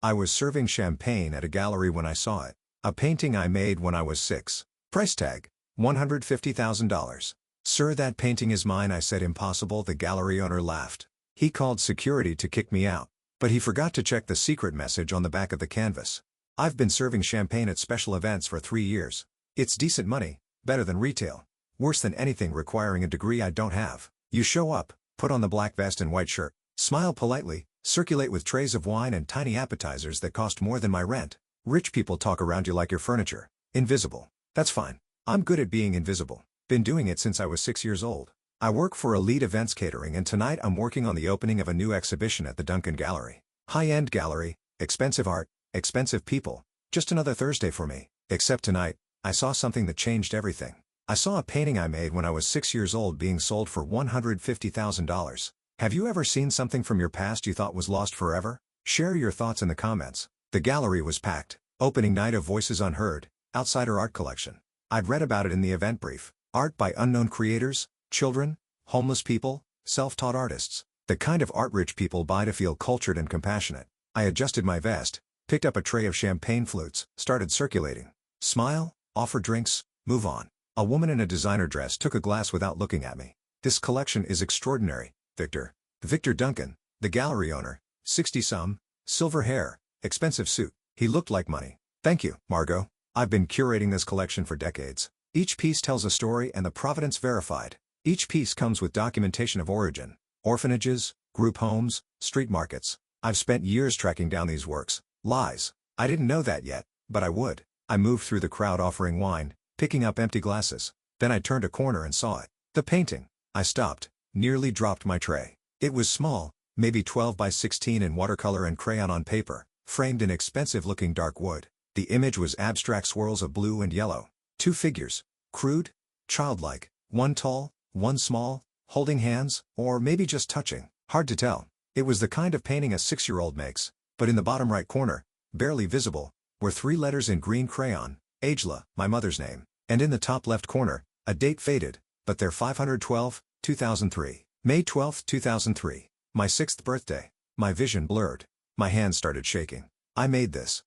I was serving champagne at a gallery when I saw it. A painting I made when I was 6. Price tag, $150,000. Sir, that painting is mine, I said. Impossible, the gallery owner laughed. He called security to kick me out, but he forgot to check the secret message on the back of the canvas. I've been serving champagne at special events for 3 years. It's decent money, better than retail. Worse than anything requiring a degree I don't have. You show up, put on the black vest and white shirt, smile politely, circulate with trays of wine and tiny appetizers that cost more than my rent. Rich people talk around you like you're furniture. Invisible. That's fine. I'm good at being invisible. Been doing it since I was 6 years old. I work for Elite Events Catering, and tonight I'm working on the opening of a new exhibition at the Duncan Gallery. High-end gallery, expensive art, expensive people. Just another Thursday for me. Except tonight, I saw something that changed everything. I saw a painting I made when I was 6 years old being sold for $150,000. Have you ever seen something from your past you thought was lost forever? Share your thoughts in the comments. The gallery was packed. Opening night of Voices Unheard, Outsider Art Collection. I'd read about it in the event brief. Art by unknown creators, children, homeless people, self-taught artists. The kind of art rich people buy to feel cultured and compassionate. I adjusted my vest, picked up a tray of champagne flutes, started circulating. Smile, offer drinks, move on. A woman in a designer dress took a glass without looking at me. This collection is extraordinary, Victor. Victor Duncan, the gallery owner, 60-some, silver hair, expensive suit. He looked like money. Thank you, Margot. I've been curating this collection for decades. Each piece tells a story and the provenance verified. Each piece comes with documentation of origin. Orphanages, group homes, street markets. I've spent years tracking down these works. Lies. I didn't know that yet, but I would. I moved through the crowd offering wine, picking up empty glasses. Then I turned a corner and saw it. The painting. I stopped, nearly dropped my tray. It was small, maybe 12 by 16 in watercolor and crayon on paper, framed in expensive-looking dark wood. The image was abstract swirls of blue and yellow. 2 figures. Crude, childlike, one tall, one small, holding hands, or maybe just touching. Hard to tell. It was the kind of painting a 6-year-old makes. But in the bottom right corner, barely visible, were 3 letters in green crayon, Angela, my mother's name. And in the top left corner, a date faded, but they're 512, 2003. May 12, 2003. My 6th birthday. My vision blurred. My hands started shaking. I made this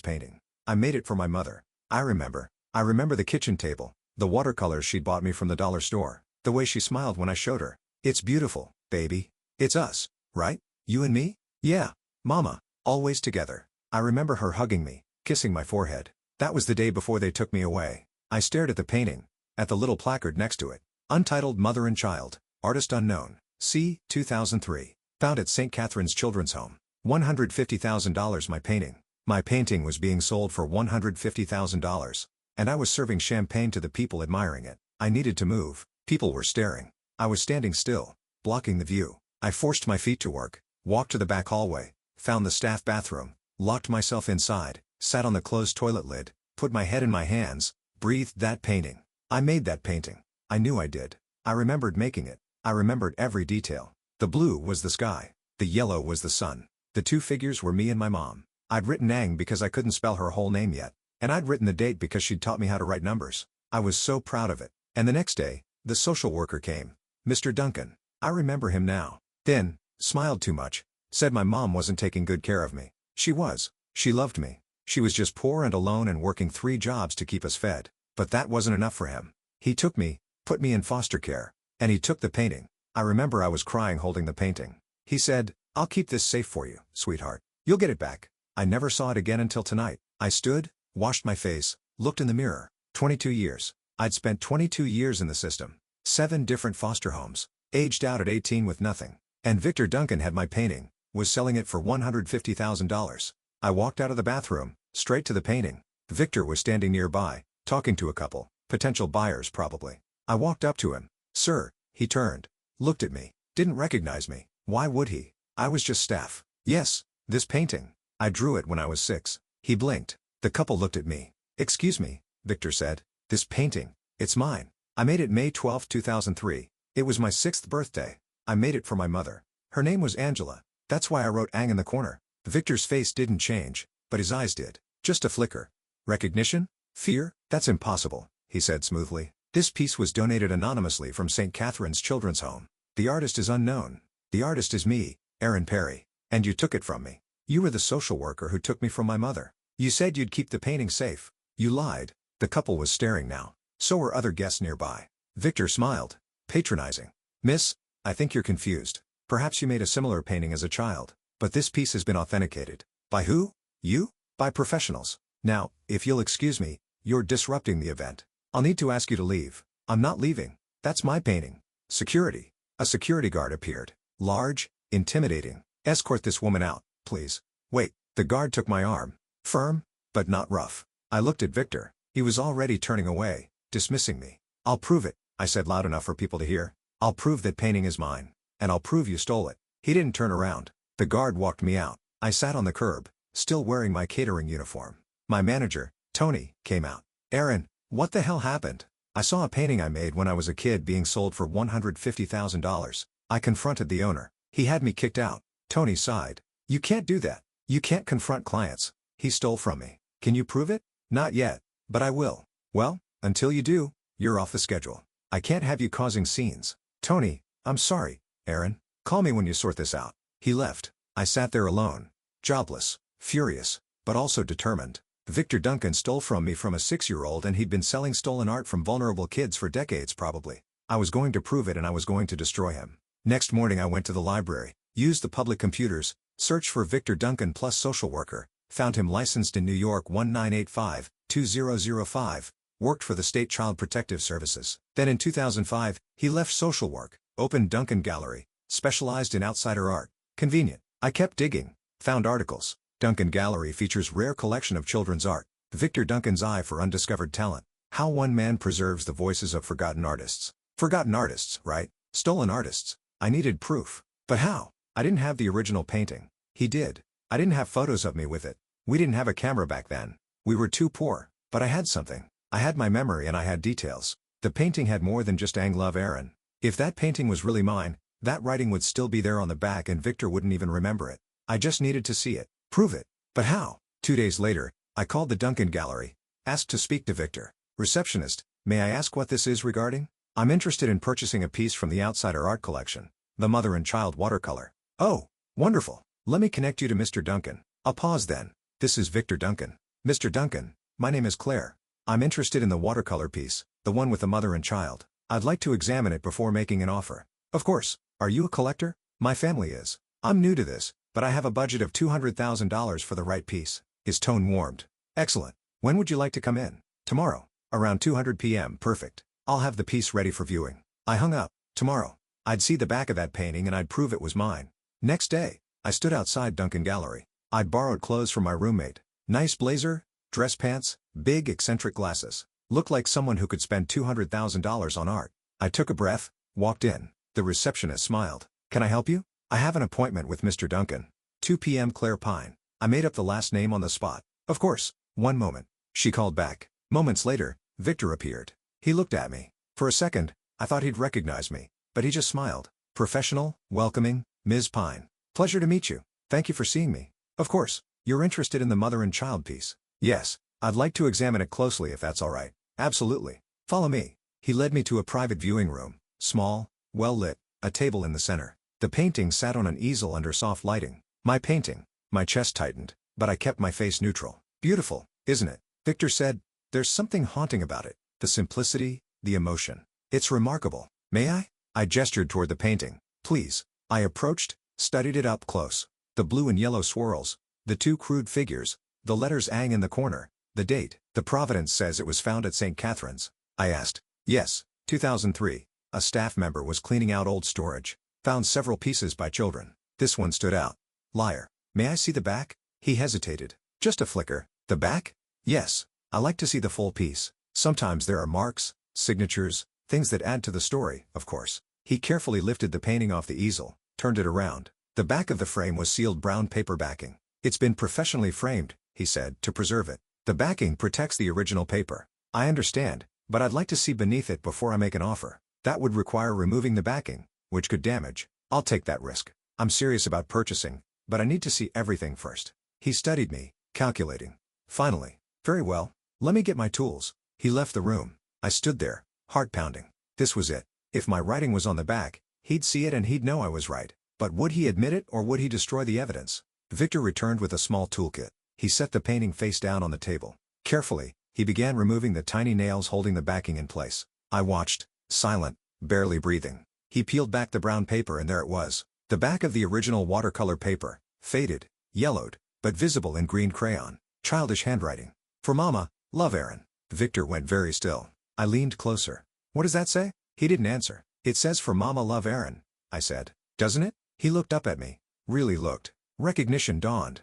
painting. I made it for my mother. I remember the kitchen table, the watercolors she'd bought me from the dollar store, the way she smiled when I showed her. It's beautiful, baby. It's us, right? You and me? Yeah, Mama, always together. I remember her hugging me, kissing my forehead. That was the day before they took me away. I stared at the painting, at the little placard next to it. Untitled Mother and Child, Artist Unknown, c. 2003. Found at St. Catherine's Children's Home. $150,000 my painting. My painting was being sold for $150,000. And I was serving champagne to the people admiring it. I needed to move. People were staring. I was standing still, blocking the view. I forced my feet to work, walked to the back hallway, found the staff bathroom, locked myself inside, sat on the closed toilet lid, put my head in my hands, breathed that painting. I made that painting. I knew I did. I remembered making it. I remembered every detail. The blue was the sky. The yellow was the sun. The 2 figures were me and my mom. I'd written Ang because I couldn't spell her whole name yet. And I'd written the date because she'd taught me how to write numbers. I was so proud of it. And the next day, the social worker came. Mr. Duncan. I remember him now. Thin, smiled too much, said my mom wasn't taking good care of me. She was. She loved me. She was just poor and alone and working 3 jobs to keep us fed. But that wasn't enough for him. He took me, put me in foster care. And he took the painting. I remember I was crying holding the painting. He said, I'll keep this safe for you, sweetheart. You'll get it back. I never saw it again until tonight. I stood, washed my face, looked in the mirror. 22 years. I'd spent 22 years in the system. 7 different foster homes. Aged out at 18 with nothing. And Victor Duncan had my painting, was selling it for $150,000. I walked out of the bathroom, straight to the painting. Victor was standing nearby, talking to a couple, potential buyers probably. I walked up to him. Sir, he turned, looked at me, didn't recognize me. Why would he? I was just staff. Yes, this painting. I drew it when I was 6. He blinked. The couple looked at me. Excuse me, Victor said. This painting, it's mine. I made it May 12, 2003. It was my 6th birthday. I made it for my mother. Her name was Angela. That's why I wrote Ang in the corner. Victor's face didn't change, but his eyes did. Just a flicker. Recognition? Fear? That's impossible, he said smoothly. This piece was donated anonymously from St. Catherine's Children's Home. The artist is unknown. The artist is me, Aaron Perry. And you took it from me. You were the social worker who took me from my mother. You said you'd keep the painting safe. You lied. The couple was staring now. So were other guests nearby. Victor smiled. Patronizing. Miss, I think you're confused. Perhaps you made a similar painting as a child. But this piece has been authenticated. By who? You? By professionals. Now, if you'll excuse me, you're disrupting the event. I'll need to ask you to leave. I'm not leaving. That's my painting. Security. A security guard appeared. Large, intimidating. Escort this woman out, please. Wait, the guard took my arm. Firm, but not rough. I looked at Victor. He was already turning away, dismissing me. I'll prove it, I said loud enough for people to hear. I'll prove that painting is mine. And I'll prove you stole it. He didn't turn around. The guard walked me out. I sat on the curb, still wearing my catering uniform. My manager, Tony, came out. Aaron, what the hell happened? I saw a painting I made when I was a kid being sold for $150,000. I confronted the owner. He had me kicked out. Tony sighed. You can't do that. You can't confront clients. He stole from me. Can you prove it? Not yet, but I will. Well, until you do, you're off the schedule. I can't have you causing scenes. Tony, I'm sorry, Aaron. Call me when you sort this out. He left. I sat there alone. Jobless, furious, but also determined. Victor Duncan stole from me from a 6-year-old, and he'd been selling stolen art from vulnerable kids for decades probably. I was going to prove it, and I was going to destroy him. Next morning I went to the library, used the public computers, searched for Victor Duncan plus social worker, found him licensed in New York 1985-2005, worked for the State Child Protective Services. Then in 2005, he left social work, opened Duncan Gallery, specialized in outsider art. Convenient. I kept digging, found articles. Duncan Gallery features rare collection of children's art. Victor Duncan's eye for undiscovered talent. How one man preserves the voices of forgotten artists. Forgotten artists, right? Stolen artists. I needed proof. But how? I didn't have the original painting. He did. I didn't have photos of me with it. We didn't have a camera back then. We were too poor. But I had something. I had my memory and I had details. The painting had more than just "Ang Love Aaron." If that painting was really mine, that writing would still be there on the back and Victor wouldn't even remember it. I just needed to see it. Prove it. But how? 2 days later, I called the Duncan Gallery. Asked to speak to Victor. Receptionist, may I ask what this is regarding? I'm interested in purchasing a piece from the Outsider Art Collection. The Mother and Child watercolor. Oh, wonderful. Let me connect you to Mr. Duncan. I'll pause then. This is Victor Duncan. Mr. Duncan, my name is Claire. I'm interested in the watercolor piece, the one with the mother and child. I'd like to examine it before making an offer. Of course. Are you a collector? My family is. I'm new to this, but I have a budget of $200,000 for the right piece. His tone warmed. Excellent. When would you like to come in? Tomorrow. Around 2:00 p.m. Perfect. I'll have the piece ready for viewing. I hung up. Tomorrow. I'd see the back of that painting and I'd prove it was mine. Next day, I stood outside Duncan Gallery. I'd borrowed clothes from my roommate. Nice blazer, dress pants, big eccentric glasses. Looked like someone who could spend $200,000 on art. I took a breath, walked in. The receptionist smiled. Can I help you? I have an appointment with Mr. Duncan. 2 p.m. Claire Pine. I made up the last name on the spot. Of course. One moment. She called back. Moments later, Victor appeared. He looked at me. For a second, I thought he'd recognize me, but he just smiled. Professional, welcoming, Ms. Pine. Pleasure to meet you. Thank you for seeing me. Of course. You're interested in the mother and child piece. Yes. I'd like to examine it closely if that's all right. Absolutely. Follow me. He led me to a private viewing room. Small, well lit, a table in the center. The painting sat on an easel under soft lighting. My painting. My chest tightened, but I kept my face neutral. Beautiful, isn't it? Victor said. There's something haunting about it. The simplicity, the emotion. It's remarkable. May I? I gestured toward the painting. Please. I approached, studied it up close. The blue and yellow swirls, the two crude figures, the letters "Ang" in the corner, the date. The provenance says it was found at St. Catherine's. I asked. Yes, 2003. A staff member was cleaning out old storage. Found several pieces by children. This one stood out. Liar. May I see the back? He hesitated. Just a flicker. The back? Yes. I like to see the full piece. Sometimes there are marks, signatures, things that add to the story, of course. He carefully lifted the painting off the easel, turned it around. The back of the frame was sealed brown paper backing. It's been professionally framed, he said, to preserve it. The backing protects the original paper. I understand, but I'd like to see beneath it before I make an offer. That would require removing the backing, which could damage. I'll take that risk. I'm serious about purchasing, but I need to see everything first. He studied me, calculating. Finally. Very well. Let me get my tools. He left the room. I stood there, heart pounding. This was it. If my writing was on the back, he'd see it and he'd know I was right. But would he admit it or would he destroy the evidence? Victor returned with a small toolkit. He set the painting face down on the table. Carefully, he began removing the tiny nails holding the backing in place. I watched, silent, barely breathing. He peeled back the brown paper and there it was. The back of the original watercolor paper, faded, yellowed, but visible in green crayon. Childish handwriting. "For Mama, love Aaron." Victor went very still. I leaned closer. "What does that say?" He didn't answer. "It says for Mama, love Aaron," I said. "Doesn't it?" He looked up at me. Really looked. Recognition dawned.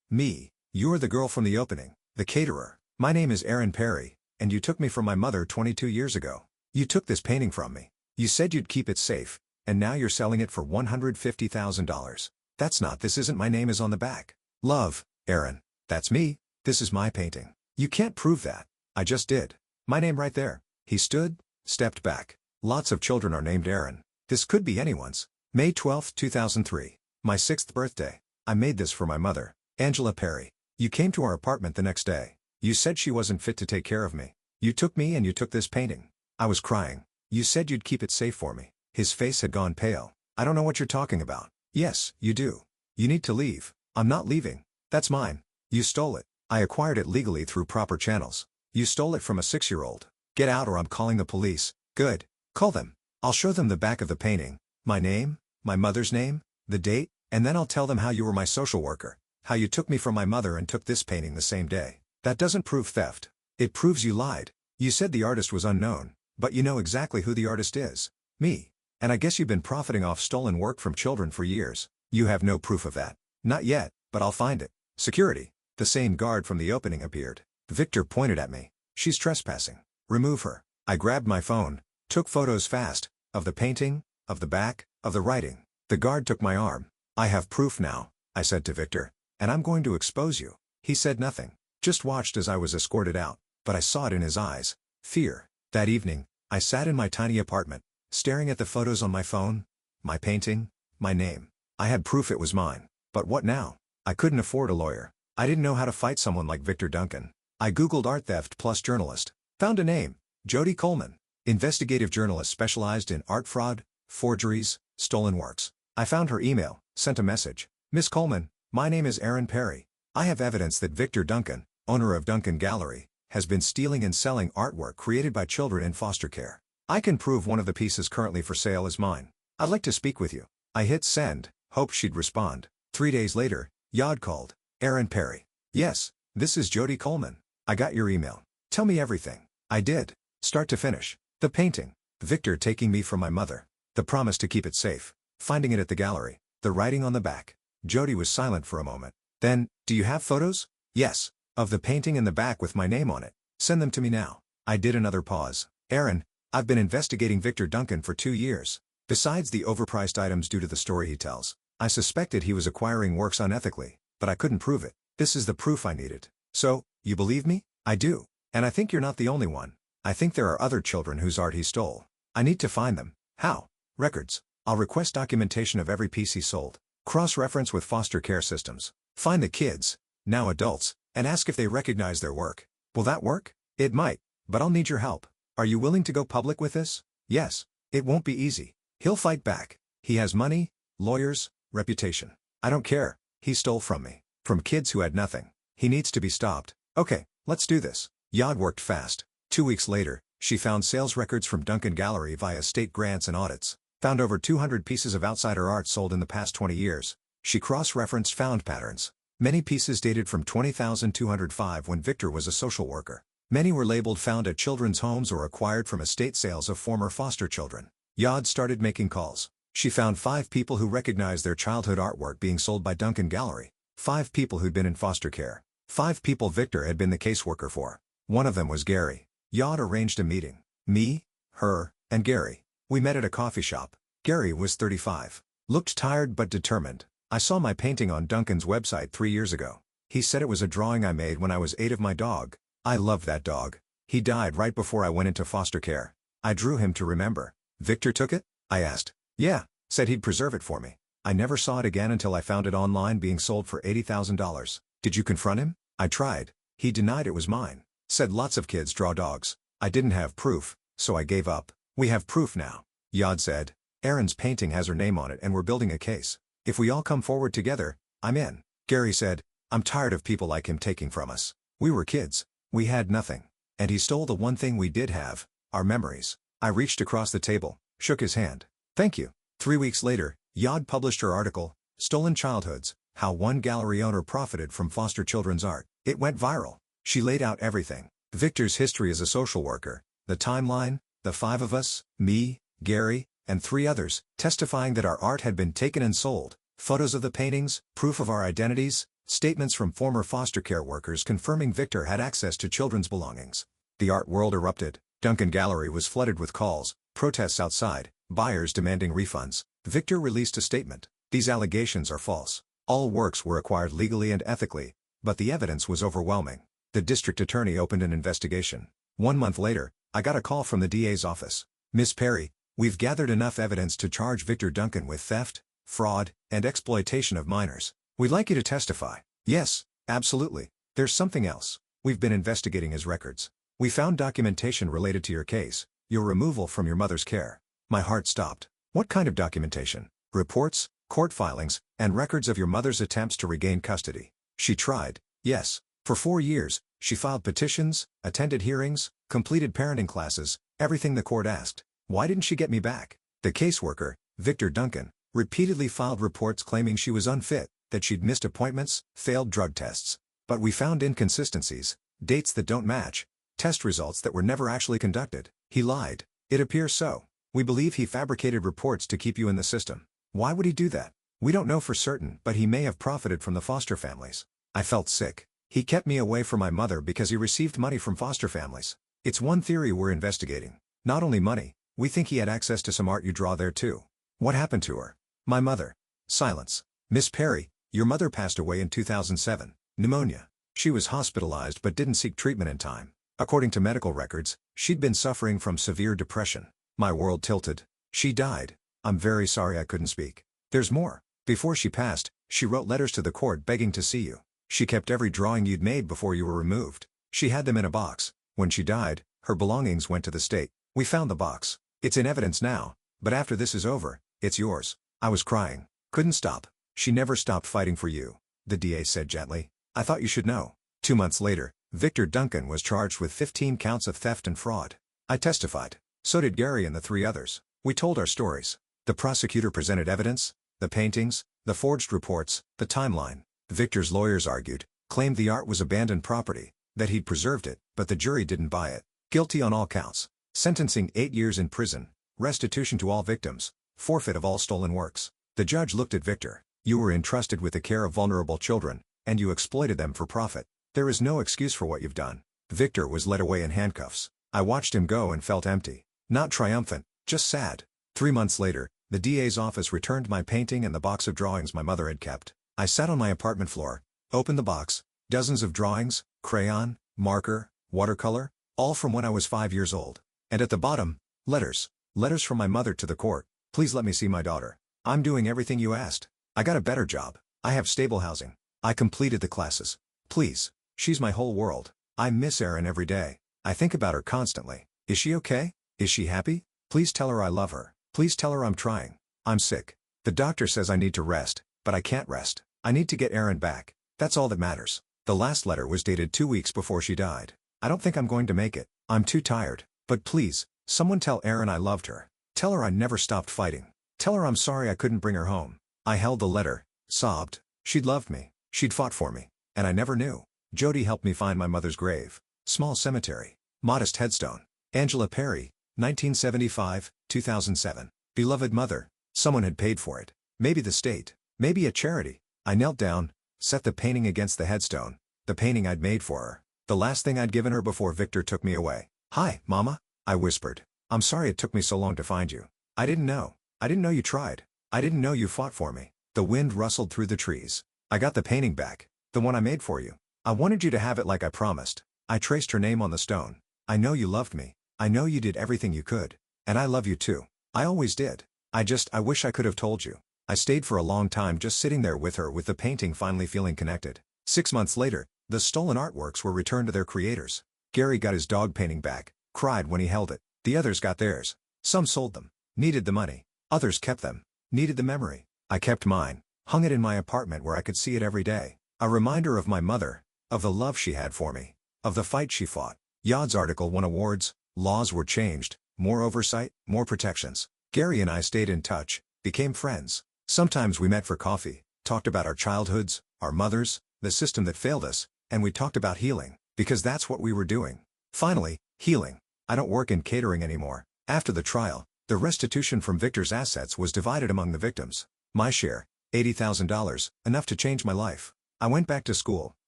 Me. You're the girl from the opening, the caterer. My name is Aaron Perry, and you took me from my mother 22 years ago. You took this painting from me. You said you'd keep it safe, and now you're selling it for $150,000. This isn't my name is on the back. Love, Aaron. That's me. This is my painting. You can't prove that. I just did. My name right there." He stood, stepped back. "Lots of children are named Aaron. This could be anyone's." May 12, 2003. My 6th birthday. I made this for my mother, Angela Perry. You came to our apartment the next day. You said she wasn't fit to take care of me. You took me and you took this painting. I was crying. You said you'd keep it safe for me. His face had gone pale. "I don't know what you're talking about." "Yes, you do. You need to leave." "I'm not leaving. That's mine. You stole it. I acquired it legally through proper channels. You stole it from a 6-year-old. Get out or I'm calling the police." "Good. Call them. I'll show them the back of the painting. My name, my mother's name, the date, and then I'll tell them how you were my social worker, how you took me from my mother and took this painting the same day. That doesn't prove theft. It proves you lied. You said the artist was unknown, but you know exactly who the artist is. Me. And I guess you've been profiting off stolen work from children for years. You have no proof of that." "Not yet, but I'll find it." "Security." The same guard from the opening appeared. Victor pointed at me. "She's trespassing. Remove her." I grabbed my phone, took photos fast, of the painting, of the back, of the writing. The guard took my arm. "I have proof now," I said to Victor, "and I'm going to expose you." He said nothing, just watched as I was escorted out, but I saw it in his eyes. Fear. That evening, I sat in my tiny apartment, staring at the photos on my phone, my painting, my name. I had proof it was mine. But what now? I couldn't afford a lawyer. I didn't know how to fight someone like Victor Duncan. I googled art theft plus journalist. Found a name. Jody Coleman. Investigative journalist specialized in art fraud, forgeries, stolen works. I found her email, sent a message. "Miss Coleman, my name is Aaron Perry. I have evidence that Victor Duncan, owner of Duncan Gallery, has been stealing and selling artwork created by children in foster care. I can prove one of the pieces currently for sale is mine. I'd like to speak with you." I hit send, hoped she'd respond. 3 days later, Yod called. "Aaron Perry. Yes, this is Jody Coleman. I got your email. Tell me everything." I did. Start to finish. The painting. Victor taking me from my mother. The promise to keep it safe. Finding it at the gallery. The writing on the back. Jody was silent for a moment. Then, "Do you have photos?" "Yes. Of the painting in the back with my name on it. Send them to me now." I did another pause. "Aaron, I've been investigating Victor Duncan for 2 years. Besides the overpriced items due to the story he tells, I suspected he was acquiring works unethically, but I couldn't prove it. This is the proof I needed. So, you believe me?" "I do. And I think you're not the only one. I think there are other children whose art he stole. I need to find them." "How?" "Records. I'll request documentation of every piece he sold. Cross-reference with foster care systems. Find the kids, now adults, and ask if they recognize their work." "Will that work?" "It might, but I'll need your help. Are you willing to go public with this?" "Yes. It won't be easy. He'll fight back. He has money, lawyers, reputation. I don't care. He stole from me. From kids who had nothing. He needs to be stopped." "Okay, let's do this." Yod worked fast. 2 weeks later, she found sales records from Duncan Gallery via state grants and audits. Found over 200 pieces of outsider art sold in the past 20 years. She cross-referenced found patterns. Many pieces dated from 20,205 when Victor was a social worker. Many were labeled found at children's homes or acquired from estate sales of former foster children. Yod started making calls. She found 5 people who recognized their childhood artwork being sold by Duncan Gallery. 5 people who'd been in foster care. 5 people Victor had been the caseworker for. One of them was Gary. Yod arranged a meeting. Me, her, and Gary. We met at a coffee shop. Gary was 35. Looked tired but determined. I saw my painting on Duncan's website 3 years ago. He said it was a drawing I made when I was 8 of my dog. I loved that dog. He died right before I went into foster care. I drew him to remember. "Victor took it?" I asked. "Yeah," said he'd preserve it for me. I never saw it again until I found it online being sold for $80,000. "Did you confront him?" I tried. He denied it was mine. Said lots of kids draw dogs. I didn't have proof, so I gave up. "We have proof now." Yod said. "Aaron's painting has her name on it and we're building a case. If we all come forward together, I'm in. Gary said, I'm tired of people like him taking from us. We were kids. We had nothing. And he stole the one thing we did have, our memories. I reached across the table, shook his hand. Thank you. 3 weeks later, Yod published her article, Stolen Childhoods, How One Gallery Owner Profited from Foster Children's Art. It went viral. She laid out everything. Victor's history as a social worker, the timeline, the 5 of us, me, Gary, and 3 others, testifying that our art had been taken and sold, photos of the paintings, proof of our identities, statements from former foster care workers confirming Victor had access to children's belongings. The art world erupted. Duncan Gallery was flooded with calls, protests outside, buyers demanding refunds. Victor released a statement. These allegations are false. All works were acquired legally and ethically, but the evidence was overwhelming. The district attorney opened an investigation. 1 month later, I got a call from the DA's office. Miss Perry, we've gathered enough evidence to charge Victor Duncan with theft, fraud, and exploitation of minors. We'd like you to testify. Yes, absolutely. There's something else. We've been investigating his records. We found documentation related to your case, your removal from your mother's care. My heart stopped. What kind of documentation? Reports, court filings, and records of your mother's attempts to regain custody. She tried, yes. For 4 years, she filed petitions, attended hearings, completed parenting classes, everything the court asked. Why didn't she get me back? The caseworker, Victor Duncan, repeatedly filed reports claiming she was unfit, that she'd missed appointments, failed drug tests. But we found inconsistencies, dates that don't match, test results that were never actually conducted. He lied. It appears so. We believe he fabricated reports to keep you in the system. Why would he do that? We don't know for certain, but he may have profited from the foster families. I felt sick. He kept me away from my mother because he received money from foster families. It's one theory we're investigating. Not only money, we think he had access to some art you draw there too. What happened to her? My mother. Silence. Miss Perry, your mother passed away in 2007. Pneumonia. She was hospitalized but didn't seek treatment in time. According to medical records, she'd been suffering from severe depression. My world tilted. She died. I'm very sorry I couldn't speak. There's more. Before she passed, she wrote letters to the court begging to see you. She kept every drawing you'd made before you were removed. She had them in a box. When she died, her belongings went to the state. We found the box. It's in evidence now, but after this is over, it's yours. I was crying. Couldn't stop. She never stopped fighting for you, the DA said gently. I thought you should know. 2 months later, Victor Duncan was charged with 15 counts of theft and fraud. I testified. So did Gary and the 3 others. We told our stories. The prosecutor presented evidence, the paintings, the forged reports, the timeline. Victor's lawyers argued, claimed the art was abandoned property, that he'd preserved it, but the jury didn't buy it. Guilty on all counts. Sentencing 8 years in prison, restitution to all victims, forfeit of all stolen works. The judge looked at Victor. You were entrusted with the care of vulnerable children, and you exploited them for profit. There is no excuse for what you've done. Victor was led away in handcuffs. I watched him go and felt empty. Not triumphant, just sad. 3 months later, the DA's office returned my painting and the box of drawings my mother had kept. I sat on my apartment floor, opened the box, dozens of drawings, crayon, marker, watercolor, all from when I was 5 years old. And at the bottom, letters. Letters from my mother to the court. Please let me see my daughter. I'm doing everything you asked. I got a better job. I have stable housing. I completed the classes. Please. She's my whole world. I miss Erin every day. I think about her constantly. Is she okay? Is she happy? Please tell her I love her. Please tell her I'm trying. I'm sick. The doctor says I need to rest, but I can't rest. I need to get Erin back. That's all that matters. The last letter was dated 2 weeks before she died. I don't think I'm going to make it. I'm too tired. But please, someone tell Erin I loved her. Tell her I never stopped fighting. Tell her I'm sorry I couldn't bring her home. I held the letter, sobbed. She'd loved me. She'd fought for me. And I never knew. Jody helped me find my mother's grave. Small cemetery. Modest headstone. Angela Perry, 1975, 2007. Beloved mother. Someone had paid for it. Maybe the state. Maybe a charity. I knelt down, set the painting against the headstone. The painting I'd made for her. The last thing I'd given her before Victor took me away. Hi, Mama, I whispered. I'm sorry it took me so long to find you. I didn't know. I didn't know you tried. I didn't know you fought for me. The wind rustled through the trees. I got the painting back. The one I made for you. I wanted you to have it like I promised. I traced her name on the stone. I know you loved me. I know you did everything you could. And I love you too. I always did. I wish I could have told you. I stayed for a long time just sitting there with her with the painting finally feeling connected. 6 months later, the stolen artworks were returned to their creators. Gary got his dog painting back, cried when he held it. The others got theirs. Some sold them. Needed the money. Others kept them. Needed the memory. I kept mine. Hung it in my apartment where I could see it every day. A reminder of my mother, of the love she had for me, of the fight she fought. Yod's article won awards, laws were changed, more oversight, more protections. Gary and I stayed in touch, became friends. Sometimes we met for coffee, talked about our childhoods, our mothers, the system that failed us, and we talked about healing, because that's what we were doing. Finally, healing. I don't work in catering anymore. After the trial, the restitution from Victor's assets was divided among the victims. My share, $80,000, enough to change my life. I went back to school,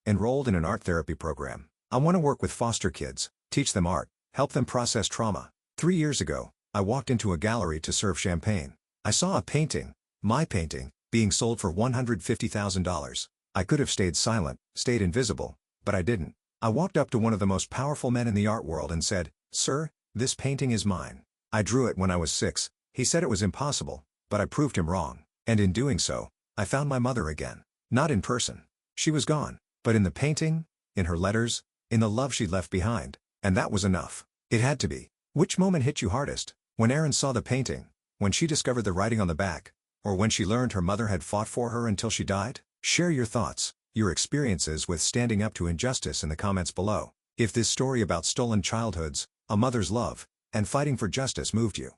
enrolled in an art therapy program. I want to work with foster kids, teach them art, help them process trauma. 3 years ago, I walked into a gallery to serve champagne. I saw a painting, my painting, being sold for $150,000. I could have stayed silent, stayed invisible, but I didn't. I walked up to one of the most powerful men in the art world and said, "Sir, this painting is mine. I drew it when I was 6. He said it was impossible, but I proved him wrong. And in doing so, I found my mother again. Not in person. She was gone. But in the painting, in her letters, in the love she'd left behind. And that was enough. It had to be." Which moment hit you hardest? When Erin saw the painting? When she discovered the writing on the back? Or when she learned her mother had fought for her until she died? Share your thoughts, your experiences with standing up to injustice in the comments below. If this story about stolen childhoods, a mother's love, and fighting for justice moved you,